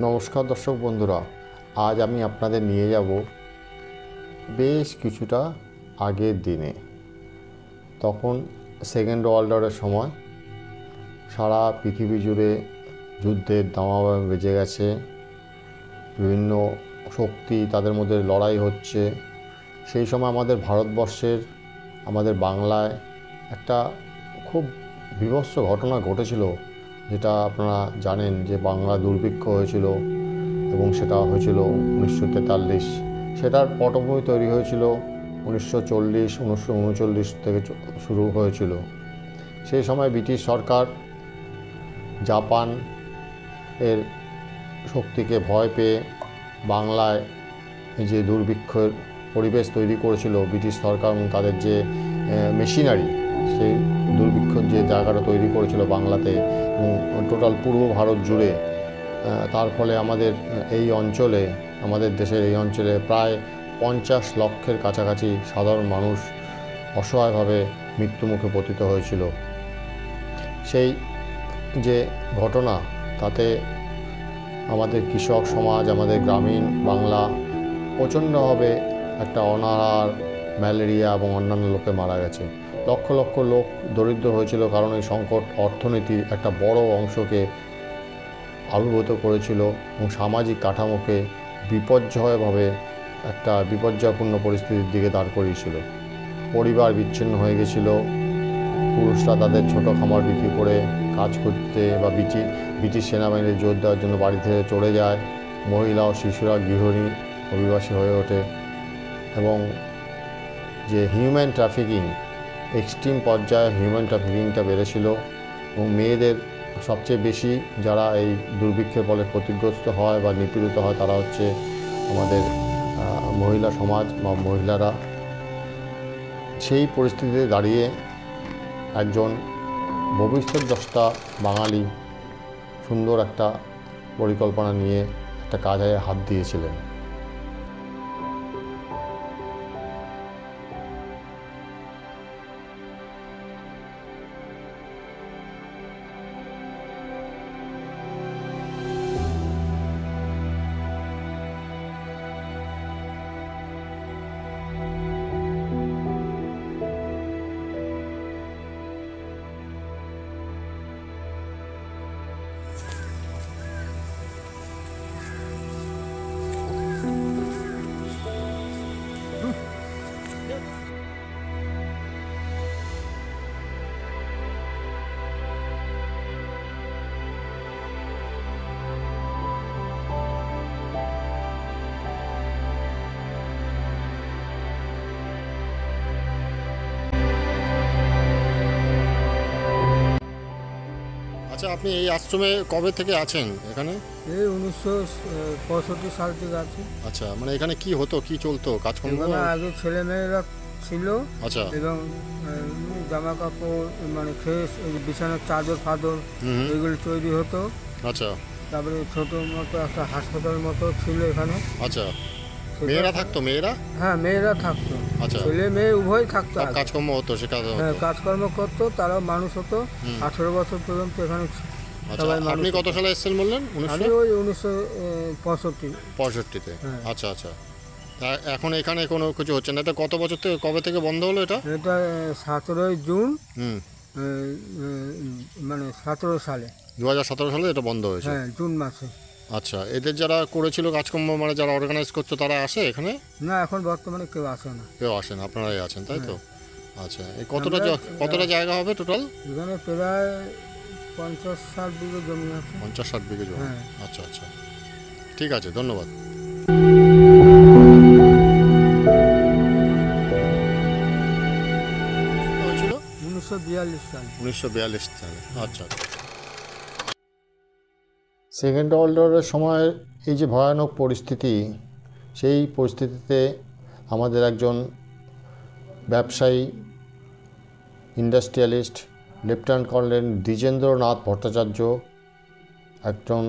নমস্কার দর্শক বন্ধুরা, আজ আমি আপনাদের নিয়ে যাব বেশ কিছুটা আগের দিনে। তখন সেকেন্ড ওয়ার্ল্ড ওয়ারের সময় সারা পৃথিবী জুড়ে যুদ্ধের দামামা বেজে গেছে। বিভিন্ন শক্তি তাদের মধ্যে লড়াই হচ্ছে। সেই সময় আমাদের ভারতবর্ষের, আমাদের বাংলায় একটা খুব বীভৎস ঘটনা ঘটেছিল, যেটা আপনারা জানেন যে বাংলা দুর্ভিক্ষ হয়েছিল এবং সেটা হয়েছিল 1943। সেটার পটভূমি তৈরি হয়েছিল 1939 থেকে শুরু হয়েছিল। সেই সময় ব্রিটিশ সরকার জাপান এর শক্তিকে ভয় পেয়ে বাংলায় যে দুর্ভিক্ষের পরিবেশ তৈরি করেছিল ব্রিটিশ সরকার এবং তাদের যে মেশিনারি, সেই দুর্ভিক্ষর যে জায়গাটা তৈরি করেছিল বাংলাতে এবং টোটাল পূর্ব ভারত জুড়ে, তার ফলে আমাদের এই অঞ্চলে, আমাদের দেশের এই অঞ্চলে প্রায় 50 লক্ষের কাছাকাছি সাধারণ মানুষ অসহায়ভাবে মৃত্যুমুখে পতিত হয়েছিল। সেই যে ঘটনা, তাতে আমাদের কৃষক সমাজ, আমাদের গ্রামীণ বাংলা প্রচণ্ডভাবে একটা অনাহার, ম্যালেরিয়া এবং অন্যান্য লোকে মারা গেছে। লক্ষ লক্ষ লোক দরিদ্র হয়েছিল, কারণ এই সংকট অর্থনীতির একটা বড় অংশকে আবির্ভূত করেছিল এবং সামাজিক কাঠামোকে বিপর্যয়ভাবে একটা বিপর্যয়পূর্ণ পরিস্থিতির দিকে দাঁড় করিয়েছিল। পরিবার বিচ্ছিন্ন হয়ে গেছিল। পুরুষরা তাদের ছোটো খামার বিক্রি করে কাজ করতে বা ব্রিটিশ সেনাবাহিনীর জোর দেওয়ার জন্য বাড়ি থেকে চলে যায়। মহিলা ও শিশুরা গৃহিণী অভিবাসী হয়ে ওঠে এবং যে হিউম্যান ট্রাফিকিং, এক্সট্রিম পর্যায়ে হিউম্যান ট্রাফিকিংটা বেড়েছিল এবং মেয়েদের সবচেয়ে বেশি যারা এই দুর্ভিক্ষের ফলে ক্ষতিগ্রস্ত হয় বা নিপীড়িত হয় তারা হচ্ছে আমাদের মহিলা সমাজ বা মহিলারা। সেই পরিস্থিতিতে দাঁড়িয়ে একজন ভবিষ্যৎদ্রষ্টা বাঙালি সুন্দর একটা পরিকল্পনা নিয়ে একটা কাজে হাত দিয়েছিলেন। আচ্ছা, আপনি এই আশ্রমে কবে থেকে আছেন এখানে? এই 1965 সাল থেকে আছি। আচ্ছা, মানে এখানে কি হতো, কি চলতো কাজকর্ম? এখানে আগে ছেলে মেয়েরা ছিল। আচ্ছা। এবং জামা কাপড়, মানে ফ্রেশ বিছানার চাদর ফাদর এগুলো তৈরি হতো। আচ্ছা। তারপরে ছোট মতো একটা হাসপাতাল মতো ছিল এখানে। আচ্ছা, মেয়েরা থাকতো? মেয়েরা? হ্যাঁ, মেয়েরা থাকতো। আচ্ছা, ছেলে মেয়ে উভয় থাকতো। কাজকর্ম হতো, শেখাতে হ্যাঁ, হতো। কাজকর্ম করতো, তারাও মানুষ হতো। 18 বছর পর্যন্ত এখানে আচ্ছা, সবাই মানুষ আপনি কত হতো। সালে এসেছেন বললেন? আমি ওই 1965-তে। হ্যাঁ। আচ্ছা আচ্ছা। তা এখন এখানে কোনো কিছু হচ্ছে না? এটা কত বছর থেকে, কবে থেকে বন্ধ হলো এটা? এটা 17 জুন, হুম, মানে 17 সালে। 2017 সালে এটা বন্ধ হয়েছে। হ্যাঁ, জুন মাসে। আচ্ছা, এদের যারা করেছিল কাজকর্ম, মানে যারা অর্গানাইজ করতো, তারা আসে এখানে? না, এখন বর্তমানে কেউ আসে না। কেউ আসেন, আপনারাই আছেন, তাই তো? আচ্ছা, এই কতটা আমরা জায়গা হবে টোটাল? এখানে প্রায় 50-60 বিঘে জমি আছে। 50-60 বিঘে জমি। হ্যাঁ। আচ্ছা আচ্ছা, ঠিক আছে, ধন্যবাদ। হয়েছিল 1942 সালে। 1942 সালে। আচ্ছা। সেকেন্ড ওয়ার্ল্ড ওয়ারের সময় এই যে ভয়ানক পরিস্থিতি, সেই পরিস্থিতিতে আমাদের একজন ব্যবসায়ী, industrialist lieutenant colonel Dwijendranath Bhattacharya, একজন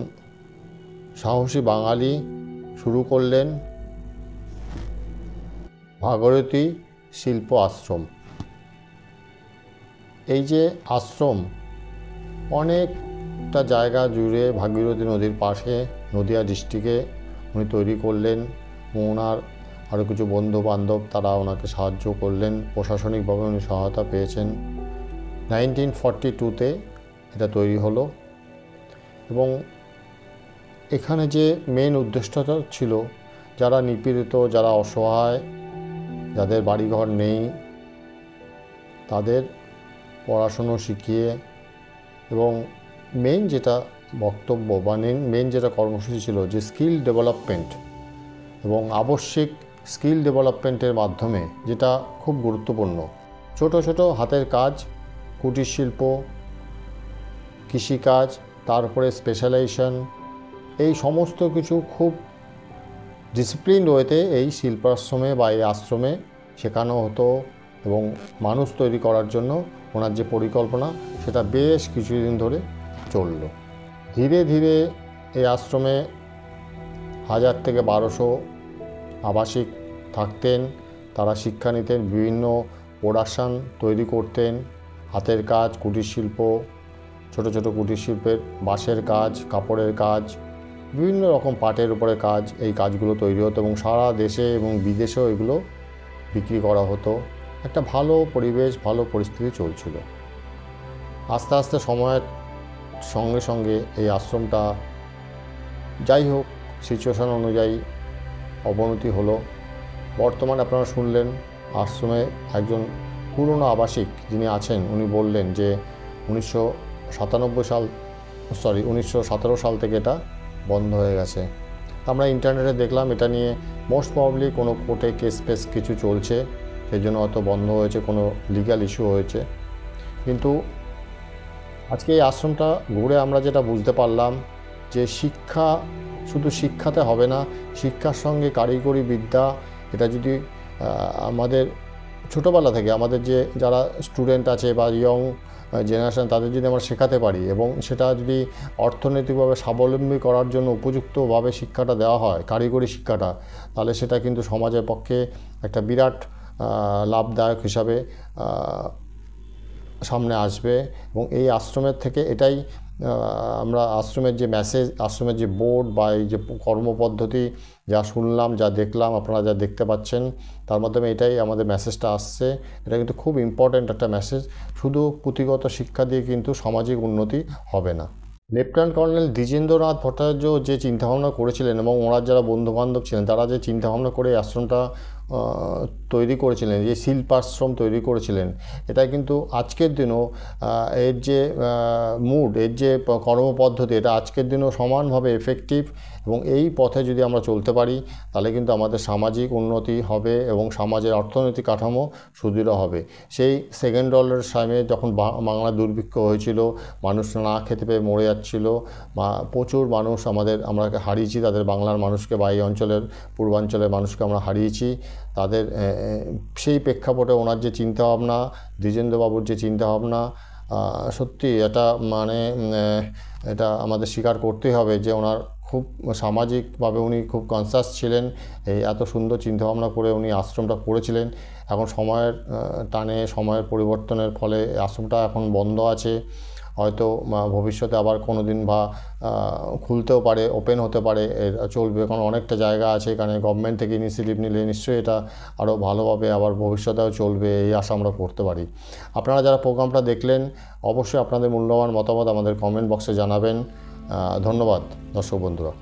সাহসী বাঙালি, শুরু করলেন ভাগীরথী শিল্প আশ্রম। এই যে আশ্রম, অনেক অনেকটা জায়গা জুড়ে ভাগীরথী নদীর পাশে নদিয়া ডিস্ট্রিক্টে উনি তৈরি করলেন। ওনার আরও কিছু বন্ধু বান্ধব তারা ওনাকে সাহায্য করলেন, প্রশাসনিকভাবে উনি সহায়তা পেয়েছেন। 1942-তে এটা তৈরি হলো এবং এখানে যে মেন উদ্দেশ্যটা ছিল, যারা নিপীড়িত, যারা অসহায়, যাদের বাড়িঘর নেই, তাদের পড়াশুনো শিখিয়ে এবং মেন যেটা বক্তব্য বা মেন যেটা কর্মসূচি ছিল যে স্কিল ডেভেলপমেন্ট এবং আবশ্যিক স্কিল ডেভেলপমেন্টের মাধ্যমে, যেটা খুব গুরুত্বপূর্ণ, ছোট ছোট হাতের কাজ, কুটির শিল্প, কৃষিকাজ, তারপরে স্পেশালাইজেশন, এই সমস্ত কিছু খুব ডিসিপ্লিন ওয়েতে এই শিল্পাশ্রমে বা এই আশ্রমে শেখানো হতো এবং মানুষ তৈরি করার জন্য ওনার যে পরিকল্পনা সেটা বেশ কিছুদিন ধরে চলল। ধীরে ধীরে এই আশ্রমে 1000 থেকে 1200 আবাসিক থাকতেন। তারা শিক্ষা নিতেন, বিভিন্ন প্রোডাকশান তৈরি করতেন, হাতের কাজ, কুটির শিল্প, ছোট ছোট কুটির শিল্পের বাঁশের কাজ, কাপড়ের কাজ, বিভিন্ন রকম পাটের উপরে কাজ, এই কাজগুলো তৈরি হতো এবং সারা দেশে এবং বিদেশেও এগুলো বিক্রি করা হতো। একটা ভালো পরিবেশ, ভালো পরিস্থিতি চলছিল। আস্তে আস্তে সময়ের সঙ্গে সঙ্গে এই আশ্রমটা যাই হোক সিচুয়েশন অনুযায়ী অবনতি হলো। বর্তমানে আপনারা শুনলেন আশ্রমে একজন পুরনো আবাসিক যিনি আছেন উনি বললেন যে 1917 সাল থেকে এটা বন্ধ হয়ে গেছে। আমরা ইন্টারনেটে দেখলাম এটা নিয়ে মোস্ট প্রবাবলি কোনো কোর্টে কেস ফেস কিছু চলছে, সেই জন্য হয়তো বন্ধ হয়েছে, কোনো লিগ্যাল ইস্যু হয়েছে। কিন্তু আজকে এই আশ্রমটা ঘুরে আমরা যেটা বুঝতে পারলাম যে শিক্ষা শুধু শিক্ষাতে হবে না, শিক্ষার সঙ্গে কারিগরি বিদ্যা, এটা যদি আমাদের ছোটোবেলা থেকে আমাদের যে যারা স্টুডেন্ট আছে বা ইয়ং জেনারেশন তাদের যদি আমরা শেখাতে পারি এবং সেটা যদি অর্থনৈতিকভাবে স্বাবলম্বী করার জন্য উপযুক্তভাবে শিক্ষাটা দেওয়া হয়, কারিগরি শিক্ষাটা, তাহলে সেটা কিন্তু সমাজের পক্ষে একটা বিরাট লাভদায়ক হিসাবে সামনে আসবে। এবং এই আশ্রমের থেকে এটাই আমরা আশ্রমের যে মেসেজ, আশ্রমের যে বোর্ড বা এই যে কর্মপদ্ধতি যা শুনলাম, যা দেখলাম, আপনারা যা দেখতে পাচ্ছেন, তার মাধ্যমে এটাই আমাদের মেসেজটা আসছে। এটা কিন্তু খুব ইম্পর্ট্যান্ট একটা মেসেজ। শুধু পুঁথিগত শিক্ষা দিয়ে কিন্তু সামাজিক উন্নতি হবে না। লেফটেন্যান্ট কর্নেল দ্বিজেন্দ্রনাথ ভট্টাচার্য যে চিন্তাভাবনা করেছিলেন এবং ওনার যারা বন্ধুবান্ধব ছিলেন তারা যে চিন্তাভাবনা করে আশ্রমটা তৈরি করেছিলেন, যে শিল্পাশ্রম তৈরি করেছিলেন, এটা কিন্তু আজকের দিনও এর যে মুড, এর যে কর্মপদ্ধতি, এটা আজকের দিনও সমানভাবে এফেক্টিভ। এবং এই পথে যদি আমরা চলতে পারি তাহলে কিন্তু আমাদের সামাজিক উন্নতি হবে এবং সমাজের অর্থনৈতিক কাঠামো সুদৃঢ় হবে। সেই সেকেন্ড ওয়ার্ল্ড টাইমে যখন বাংলা দুর্ভিক্ষ হয়েছিল, মানুষ না খেতে পেয়ে মরে যাচ্ছিল, বা প্রচুর মানুষ আমরা হারিয়েছি, তাদের বাংলার মানুষকে বা এই অঞ্চলের পূর্বাঞ্চলের মানুষকে আমরা হারিয়েছি। তাদের সেই প্রেক্ষাপটে ওনার যে চিন্তাভাবনা, দ্বিজেন্দ্রবাবুর যে চিন্তাভাবনা, সত্যি এটা এটা আমাদের স্বীকার করতেই হবে যে ওনার খুব সামাজিকভাবে উনি খুব কনসাস ছিলেন। এই এত সুন্দর চিন্তাভাবনা করে উনি আশ্রমটা করেছিলেন। এখন সময়ের টানে, সময়ের পরিবর্তনের ফলে আশ্রমটা এখন বন্ধ আছে। হয়তো ভবিষ্যতে আবার কোনো দিন বা খুলতেও পারে, ওপেন হতে পারে, চলবে। কারণ অনেকটা জায়গা আছে এখানে, গভর্নমেন্ট থেকে ইনিশিয়েটিভ নিলে নিশ্চয়ই এটা আরও ভালোভাবে আবার ভবিষ্যতেও চলবে, এই আশা আমরা করতে পারি। আপনারা যারা প্রোগ্রামটা দেখলেন অবশ্যই আপনাদের মূল্যবান মতামত আমাদের কমেন্ট বক্সে জানাবেন। ধন্যবাদ দর্শক বন্ধুরা।